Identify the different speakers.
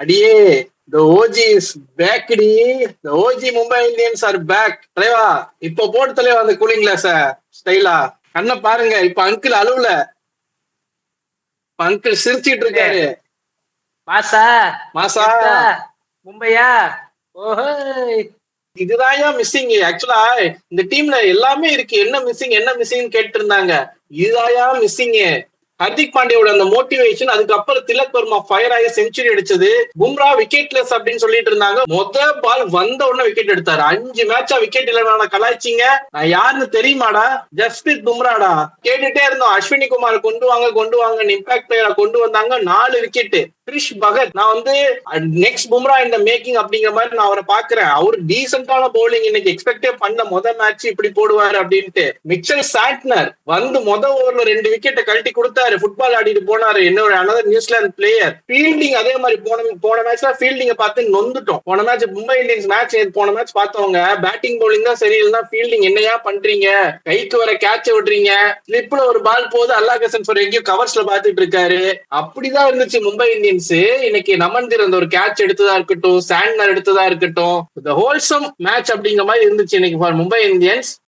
Speaker 1: அடியே the OG is back டி. the OG Mumbai Indians are back தலைவா. இப்ப போட்டு தலைவா அந்த கூலிங் கிளாஸ ஸ்டைலா. கண்ண பாருங்க, இப்ப அங்கிள் அழுவல, அங்கிள் சிரிச்சிட்டு இருக்காரு.
Speaker 2: மாசா
Speaker 1: மாசா
Speaker 2: மும்பையா. ஓஹோ,
Speaker 1: இதுதான் மிஸ்ஸிங். ஆக்சுவலா இந்த டீம்ல எல்லாமே இருக்கு, என்ன மிஸ்ஸிங் கேட்டு இருந்தாங்க. இதுதான் மிஸ்ஸிங். ஹர்திக் பாண்டியோட அந்த மோட்டிவேஷன், அதுக்கப்புறம் திலக் வர்மா ஃபயர் ஆகி செஞ்சுரி அடிச்சது, பும்ரா விக்கெட்லெஸ் அப்படின்னு சொல்லிட்டு இருந்தாங்க. பால் வந்த உடனே விக்கெட் எடுத்தாரு. 5 மேட்சா விக்கெட் இல்லைனா கலாய்ச்சிங்க. நான் யாருன்னு தெரியுமாடா? ஜஸ்பிரீத் பும்ராடா. கேட்டுட்டே இருந்தோம் அஸ்வினி குமார் கொண்டு வாங்க இம்பாக்ட் பிளேயரா கொண்டு வந்தாங்க. 4 விக்கெட். கிரிஷ் பகத் நான் வந்து நெக்ஸ்ட் பும்ரா இந்த மேக்கிங் அப்படிங்கிற மாதிரி நான் அவரை பாக்குறேன். அவரு டீசென்டான பவுலிங் இன்னைக்கு எக்ஸ்பெக்டே பண்ண. மேட்ச் இப்படி போடுவாரு அப்படின்ட்டு. மிச்சல் சாண்ட்னர் வந்து ஓவர்ல 2 விக்கெட்டை கழட்டி கொடுத்தாரு. ஃபுட்பால் ஆடிட்டு போனாரு. இன்னொரு another நியூசிலாந்து பிளேயர். ஃபீல்டிங் அதே மாதிரி போன மேட்ச்ல ஃபீல்டிங்க பார்த்து நொந்துட்டோம். போன மேட்ச் மும்பை இந்தியன்ஸ் போன மேட்ச் பார்த்தவங்க பேட்டிங் பவுலிங் தான் சரியில்லைன்னா ஃபீல்டிங் என்னையா பண்றீங்க, கைக்கு வர கேட்ச விடுறீங்க, ஸ்லிப்ல ஒரு பால் போது அல்லாஹ் எங்கேயும் கவர்ஸ்ல பாத்துட்டு இருக்காரு. அப்படிதான் இருந்துச்சு மும்பை இந்தியன்ஸ். இன்னைக்கு நமன்தீர் அந்த ஒரு கேட்ச் எடுத்ததா இருக்கட்டும், சாண்ட்னர் எடுத்ததா இருக்கட்டும், ஹோல்சம் மேட்ச் அப்படிங்கிற மாதிரி இருந்துச்சு இன்னைக்கு ஃபார் மும்பை இந்தியன்ஸ்.